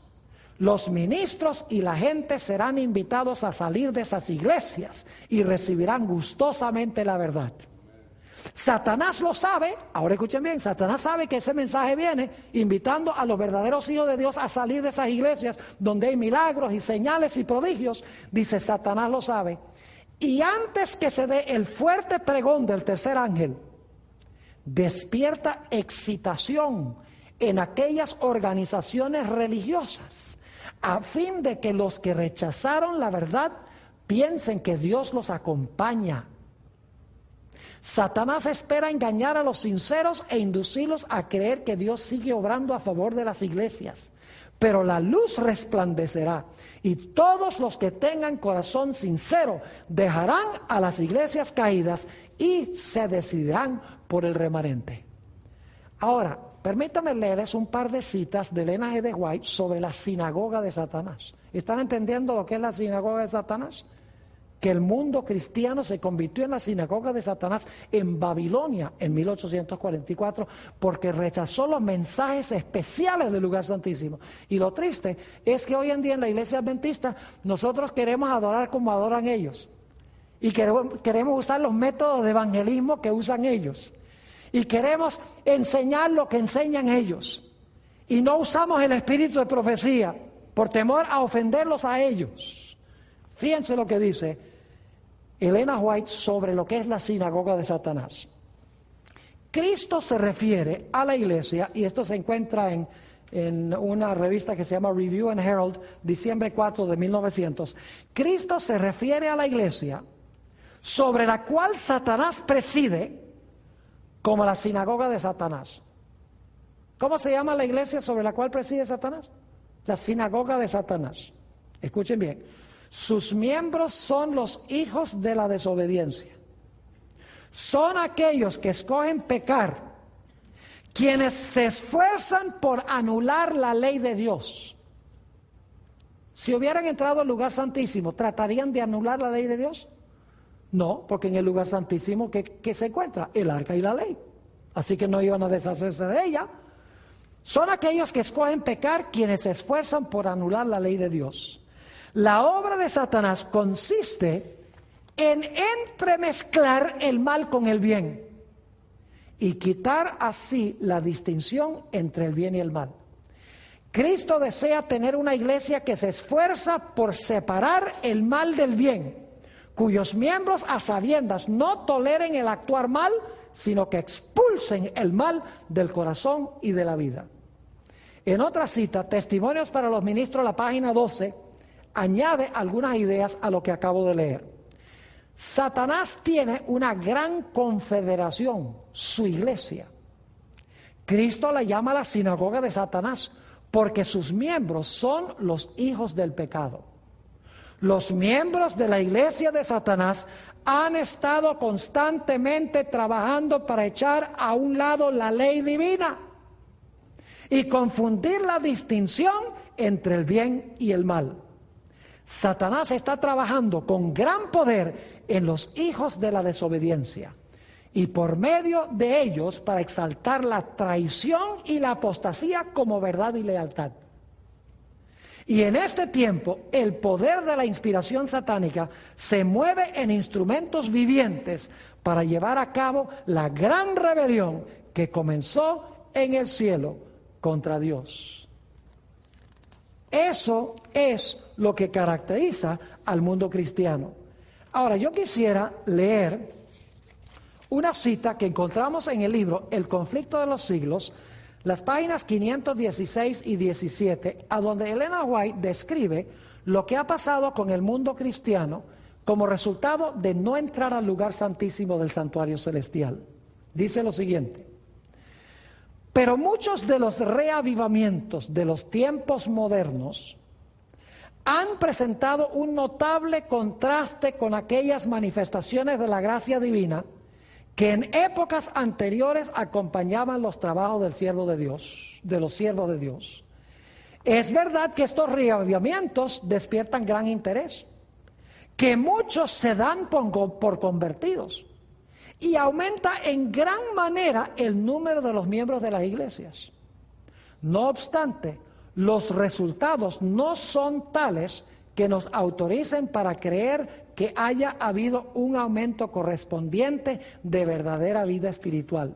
los ministros y la gente serán invitados a salir de esas iglesias y recibirán gustosamente la verdad. Satanás lo sabe, ahora escuchen bien, Satanás sabe que ese mensaje viene invitando a los verdaderos hijos de Dios a salir de esas iglesias donde hay milagros y señales y prodigios. Dice, Satanás lo sabe. Y antes que se dé el fuerte pregón del tercer ángel, despierta excitación en aquellas organizaciones religiosas a fin de que los que rechazaron la verdad piensen que Dios los acompaña. Satanás espera engañar a los sinceros e inducirlos a creer que Dios sigue obrando a favor de las iglesias. Pero la luz resplandecerá y todos los que tengan corazón sincero dejarán a las iglesias caídas y se decidirán por el remanente. Ahora, permítame leerles un par de citas de Elena G. de White sobre la sinagoga de Satanás. ¿Están entendiendo lo que es la sinagoga de Satanás? Que el mundo cristiano se convirtió en la sinagoga de Satanás en Babilonia en 1844 porque rechazó los mensajes especiales del lugar santísimo. Y lo triste es que hoy en día en la iglesia adventista nosotros queremos adorar como adoran ellos y queremos usar los métodos de evangelismo que usan ellos y queremos enseñar lo que enseñan ellos y no usamos el espíritu de profecía por temor a ofenderlos a ellos. Fíjense lo que dice Elena White sobre lo que es la sinagoga de Satanás. Cristo se refiere a la iglesia, y esto se encuentra en una revista que se llama Review and Herald, diciembre 4 de 1900. Cristo se refiere a la iglesia sobre la cual Satanás preside como la sinagoga de Satanás. ¿Cómo se llama la iglesia sobre la cual preside Satanás? La sinagoga de Satanás. Escuchen bien. Sus miembros son los hijos de la desobediencia. Son aquellos que escogen pecar, quienes se esfuerzan por anular la ley de Dios. Si hubieran entrado al lugar santísimo, ¿tratarían de anular la ley de Dios? No, porque en el lugar santísimo ¿qué se encuentra? El arca y la ley. Así que no iban a deshacerse de ella. Son aquellos que escogen pecar, quienes se esfuerzan por anular la ley de Dios. La obra de Satanás consiste en entremezclar el mal con el bien y quitar así la distinción entre el bien y el mal. Cristo desea tener una iglesia que se esfuerza por separar el mal del bien, cuyos miembros a sabiendas no toleren el actuar mal, sino que expulsen el mal del corazón y de la vida. En otra cita, Testimonios para los Ministros, la página 12, añade algunas ideas a lo que acabo de leer. Satanás tiene una gran confederación, su iglesia. Cristo la llama la sinagoga de Satanás porque sus miembros son los hijos del pecado. Los miembros de la iglesia de Satanás han estado constantemente trabajando para echar a un lado la ley divina y confundir la distinción entre el bien y el mal. Satanás está trabajando con gran poder en los hijos de la desobediencia y por medio de ellos para exaltar la traición y la apostasía como verdad y lealtad. Y en este tiempo el poder de la inspiración satánica se mueve en instrumentos vivientes para llevar a cabo la gran rebelión que comenzó en el cielo contra Dios. Eso es lo que caracteriza al mundo cristiano. Ahora, yo quisiera leer una cita que encontramos en el libro El conflicto de los siglos, las páginas 516 y 17, a donde Elena White describe lo que ha pasado con el mundo cristiano como resultado de no entrar al lugar santísimo del santuario celestial. Dice lo siguiente: Pero muchos de los reavivamientos de los tiempos modernos han presentado un notable contraste con aquellas manifestaciones de la gracia divina que en épocas anteriores acompañaban los trabajos del siervo de Dios, de los siervos de Dios. Es verdad que estos reavivamientos despiertan gran interés, que muchos se dan por convertidos y aumenta en gran manera el número de los miembros de las iglesias. No obstante, los resultados no son tales que nos autoricen para creer que haya habido un aumento correspondiente de verdadera vida espiritual.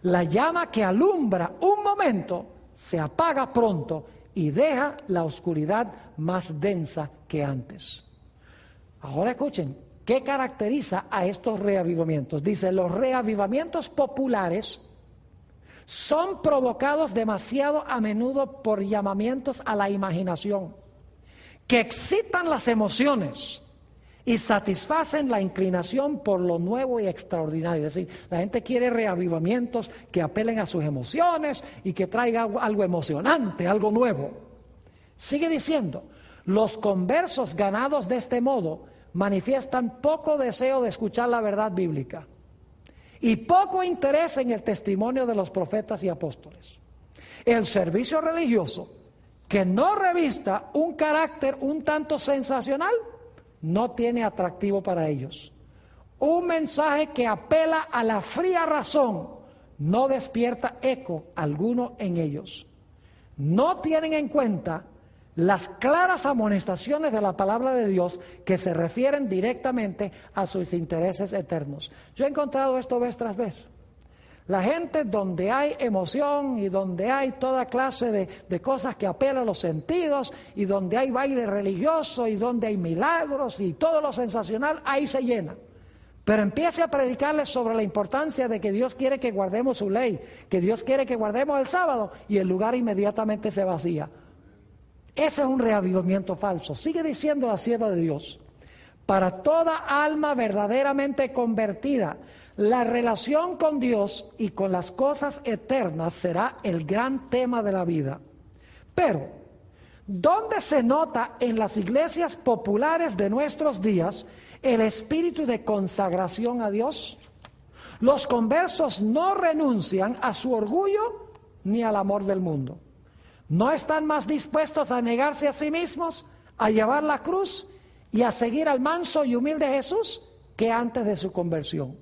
La llama que alumbra un momento se apaga pronto y deja la oscuridad más densa que antes. Ahora escuchen, ¿qué caracteriza a estos reavivamientos? Dice, los reavivamientos populares son provocados demasiado a menudo por llamamientos a la imaginación, que excitan las emociones y satisfacen la inclinación por lo nuevo y extraordinario. Es decir, la gente quiere reavivamientos que apelen a sus emociones y que traigan algo emocionante, algo nuevo. Sigue diciendo, los conversos ganados de este modo manifiestan poco deseo de escuchar la verdad bíblica y poco interés en el testimonio de los profetas y apóstoles. El servicio religioso que no revista un carácter un tanto sensacional no tiene atractivo para ellos. Un mensaje que apela a la fría razón no despierta eco alguno en ellos. No tienen en cuenta las claras amonestaciones de la palabra de Dios que se refieren directamente a sus intereses eternos. Yo he encontrado esto vez tras vez. La gente donde hay emoción y donde hay toda clase de cosas que apelan a los sentidos y donde hay baile religioso y donde hay milagros y todo lo sensacional, ahí se llena. Pero empiece a predicarles sobre la importancia de que Dios quiere que guardemos su ley, que Dios quiere que guardemos el sábado y el lugar inmediatamente se vacía. Ese es un reavivamiento falso. Sigue diciendo la sierva de Dios, para toda alma verdaderamente convertida, la relación con Dios y con las cosas eternas será el gran tema de la vida. Pero, ¿dónde se nota en las iglesias populares de nuestros días el espíritu de consagración a Dios? Los conversos no renuncian a su orgullo ni al amor del mundo. No están más dispuestos a negarse a sí mismos, a llevar la cruz y a seguir al manso y humilde Jesús que antes de su conversión.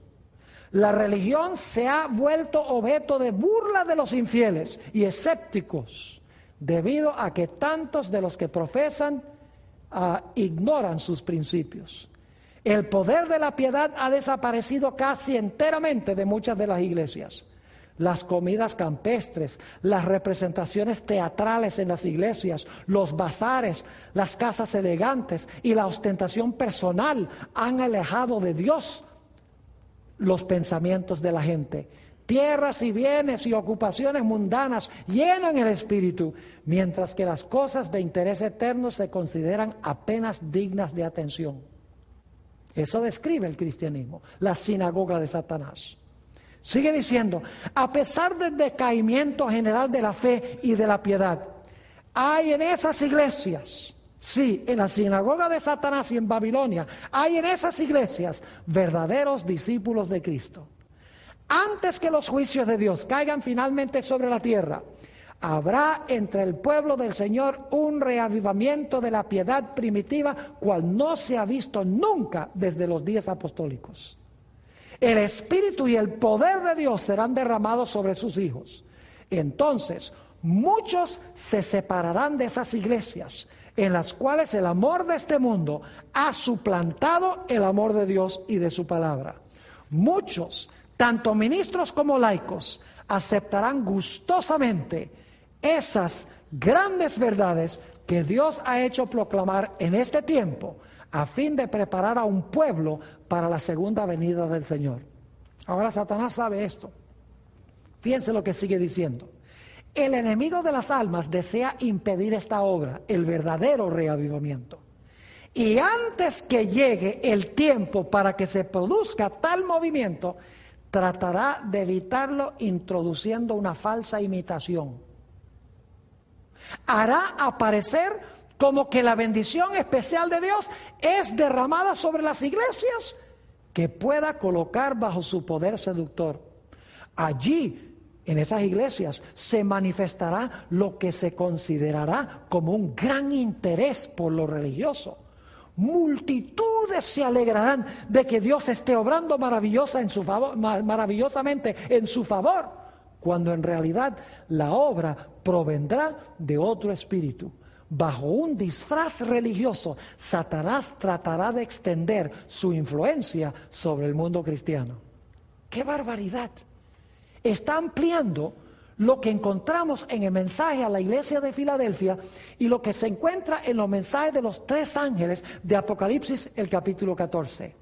La religión se ha vuelto objeto de burla de los infieles y escépticos, debido a que tantos de los que profesan ignoran sus principios. El poder de la piedad ha desaparecido casi enteramente de muchas de las iglesias. Las comidas campestres, las representaciones teatrales en las iglesias, los bazares, las casas elegantes y la ostentación personal han alejado de Dios los pensamientos de la gente. Tierras y bienes y ocupaciones mundanas llenan el espíritu, mientras que las cosas de interés eterno se consideran apenas dignas de atención. Eso describe el cristianismo, la sinagoga de Satanás. Sigue diciendo, a pesar del decaimiento general de la fe y de la piedad, hay en esas iglesias, sí, en la sinagoga de Satanás y en Babilonia, hay en esas iglesias verdaderos discípulos de Cristo. Antes que los juicios de Dios caigan finalmente sobre la tierra, habrá entre el pueblo del Señor un reavivamiento de la piedad primitiva, cual no se ha visto nunca desde los días apostólicos. El Espíritu y el poder de Dios serán derramados sobre sus hijos. Entonces, muchos se separarán de esas iglesias en las cuales el amor de este mundo ha suplantado el amor de Dios y de su palabra. Muchos, tanto ministros como laicos, aceptarán gustosamente esas grandes verdades que Dios ha hecho proclamar en este tiempo a fin de preparar a un pueblo para la segunda venida del Señor. Ahora Satanás sabe esto. Fíjense lo que sigue diciendo. El enemigo de las almas desea impedir esta obra, el verdadero reavivamiento. Y antes que llegue el tiempo para que se produzca tal movimiento, tratará de evitarlo introduciendo una falsa imitación. Hará aparecer como que la bendición especial de Dios es derramada sobre las iglesias que pueda colocar bajo su poder seductor. Allí, en esas iglesias, se manifestará lo que se considerará como un gran interés por lo religioso. Multitudes se alegrarán de que Dios esté obrando maravillosamente en su favor, cuando en realidad la obra provendrá de otro espíritu. Bajo un disfraz religioso, Satanás tratará de extender su influencia sobre el mundo cristiano. ¡Qué barbaridad! Está ampliando lo que encontramos en el mensaje a la iglesia de Filadelfia y lo que se encuentra en los mensajes de los 3 ángeles de Apocalipsis, el capítulo 14.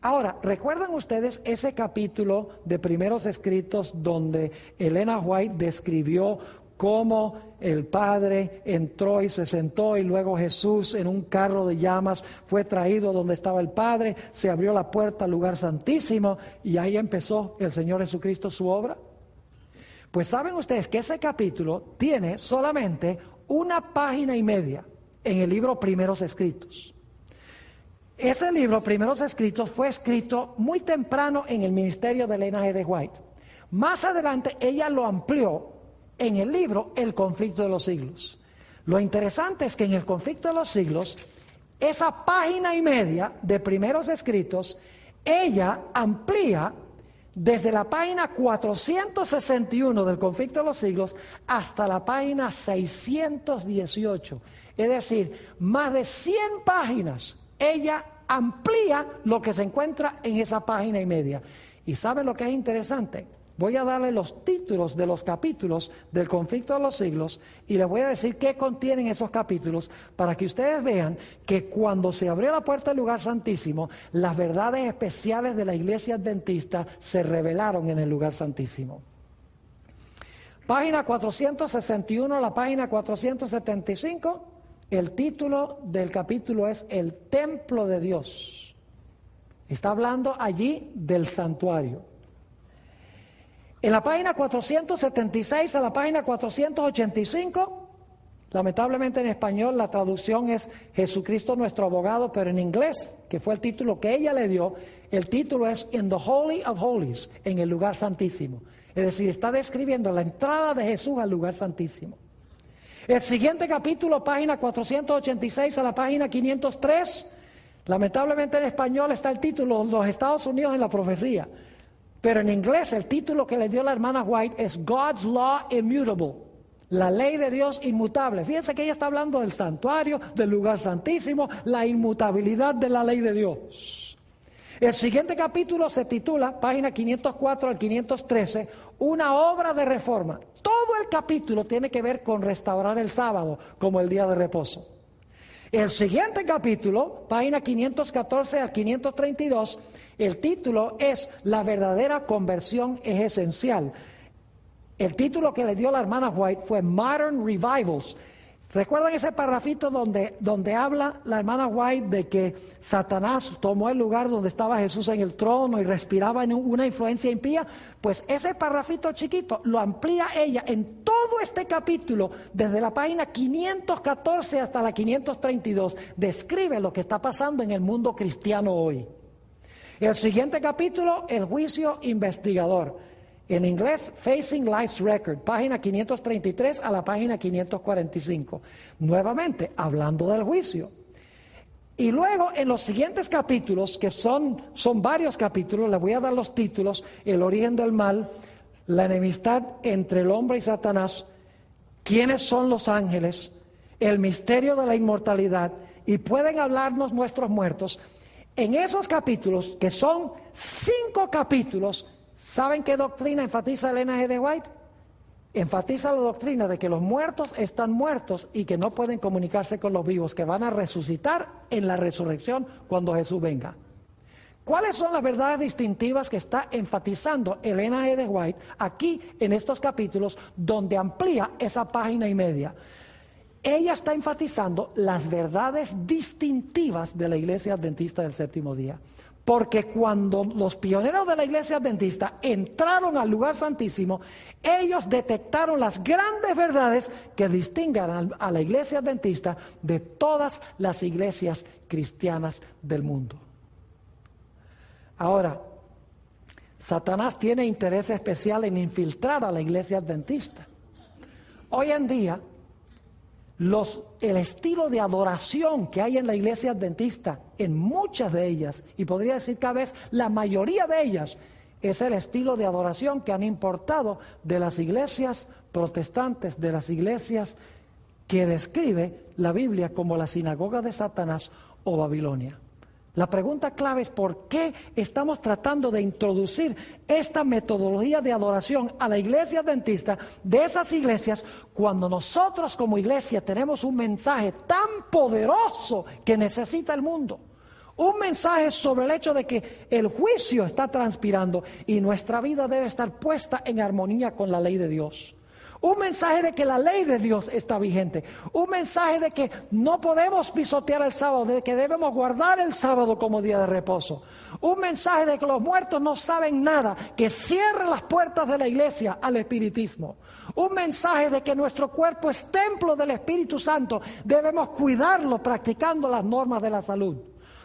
Ahora, ¿recuerdan ustedes ese capítulo de Primeros Escritos donde Elena White describió cómo el Padre entró y se sentó y luego Jesús en un carro de llamas fue traído donde estaba el Padre, se abrió la puerta al lugar santísimo y ahí empezó el Señor Jesucristo su obra? Pues saben ustedes que ese capítulo tiene solamente 1 página y media en el libro Primeros Escritos. Ese libro, Primeros Escritos, fue escrito muy temprano en el ministerio de Elena G. White. Más adelante ella lo amplió en el libro El Conflicto de los Siglos. Lo interesante es que en El Conflicto de los Siglos, esa página y media de Primeros Escritos, ella amplía desde la página 461 del Conflicto de los Siglos hasta la página 618. Es decir, más de 100 páginas. Ella amplía lo que se encuentra en esa página y media. ¿Y saben lo que es interesante? Voy a darle los títulos de los capítulos del Conflicto de los Siglos y les voy a decir qué contienen esos capítulos para que ustedes vean que cuando se abrió la puerta del lugar santísimo, las verdades especiales de la iglesia adventista se revelaron en el lugar santísimo. Página 461 a la página 475, el título del capítulo es El Templo de Dios. Está hablando allí del santuario. En la página 476 a la página 485, lamentablemente en español la traducción es Jesucristo nuestro abogado, pero en inglés, que fue el título que ella le dio, el título es In the Holy of Holies, en el lugar santísimo. Es decir, está describiendo la entrada de Jesús al lugar santísimo. El siguiente capítulo, página 486 a la página 503, lamentablemente en español está el título Los Estados Unidos en la profecía. Pero en inglés el título que le dio la hermana White es God's Law Immutable, la ley de Dios inmutable. Fíjense que ella está hablando del santuario, del lugar santísimo, la inmutabilidad de la ley de Dios. El siguiente capítulo se titula, página 504 al 513, Una obra de reforma. Todo el capítulo tiene que ver con restaurar el sábado como el día de reposo. El siguiente capítulo, página 514 al 532, el título es La verdadera conversión es esencial. El título que le dio la hermana White fue Modern Revivals. ¿Recuerdan ese parrafito donde habla la hermana White de que Satanás tomó el lugar donde estaba Jesús en el trono y respiraba en una influencia impía? Pues ese parrafito chiquito lo amplía ella en todo este capítulo, desde la página 514 hasta la 532. Describe lo que está pasando en el mundo cristiano hoy. El siguiente capítulo, el juicio investigador. En inglés, Facing Life's Record, página 533 a la página 545. Nuevamente, hablando del juicio. Y luego, en los siguientes capítulos, que son varios capítulos, les voy a dar los títulos: El origen del mal, la enemistad entre el hombre y Satanás, quiénes son los ángeles, el misterio de la inmortalidad, y pueden hablarnos nuestros muertos. En esos capítulos, que son 5 capítulos, ¿saben qué doctrina enfatiza Elena G. White? Enfatiza la doctrina de que los muertos están muertos y que no pueden comunicarse con los vivos, que van a resucitar en la resurrección cuando Jesús venga. ¿Cuáles son las verdades distintivas que está enfatizando Elena G. White aquí en estos capítulos, donde amplía esa página y media? Ella está enfatizando las verdades distintivas de la Iglesia Adventista del Séptimo Día. Porque cuando los pioneros de la Iglesia Adventista entraron al lugar santísimo, ellos detectaron las grandes verdades que distinguen a la Iglesia Adventista de todas las iglesias cristianas del mundo. Ahora, Satanás tiene interés especial en infiltrar a la Iglesia Adventista. Hoy en día, el estilo de adoración que hay en la Iglesia Adventista, en muchas de ellas, y podría decir cada vez la mayoría de ellas, es el estilo de adoración que han importado de las iglesias protestantes, de las iglesias que describe la Biblia como la sinagoga de Satanás o Babilonia. La pregunta clave es ¿por qué estamos tratando de introducir esta metodología de adoración a la iglesia adventista de esas iglesias cuando nosotros como iglesia tenemos un mensaje tan poderoso que necesita el mundo? Un mensaje sobre el hecho de que el juicio está transpirando y nuestra vida debe estar puesta en armonía con la ley de Dios. Un mensaje de que la ley de Dios está vigente. Un mensaje de que no podemos pisotear el sábado, de que debemos guardar el sábado como día de reposo. Un mensaje de que los muertos no saben nada, que cierren las puertas de la iglesia al espiritismo. Un mensaje de que nuestro cuerpo es templo del Espíritu Santo, debemos cuidarlo practicando las normas de la salud.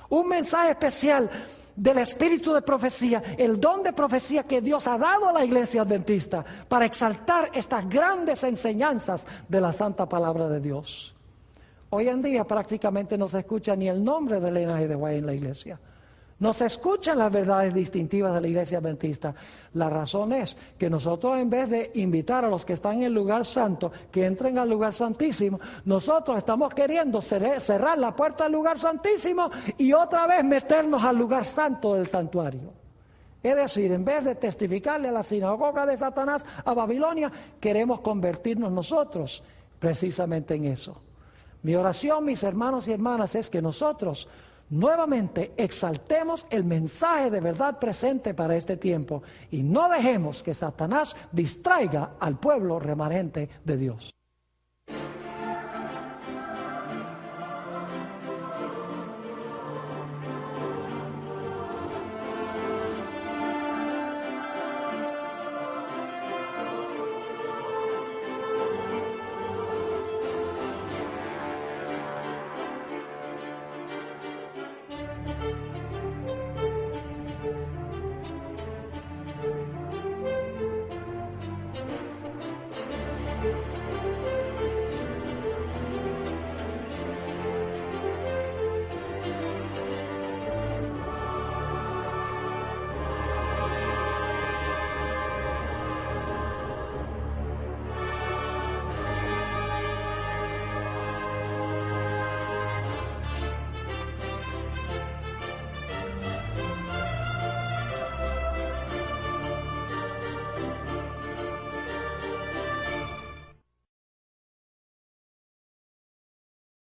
Un mensaje especial del espíritu de profecía, el don de profecía que Dios ha dado a la iglesia adventista para exaltar estas grandes enseñanzas de la santa palabra de Dios. Hoy en día prácticamente no se escucha ni el nombre de Elena G. de White en la iglesia. No se escuchan las verdades distintivas de la iglesia adventista. La razón es que nosotros, en vez de invitar a los que están en el lugar santo que entren al lugar santísimo, nosotros estamos queriendo cerrar la puerta del lugar santísimo y otra vez meternos al lugar santo del santuario. Es decir, en vez de testificarle a la sinagoga de Satanás, a Babilonia, queremos convertirnos nosotros precisamente en eso. Mi oración, mis hermanos y hermanas, es que nosotros nuevamente exaltemos el mensaje de verdad presente para este tiempo y no dejemos que Satanás distraiga al pueblo remanente de Dios.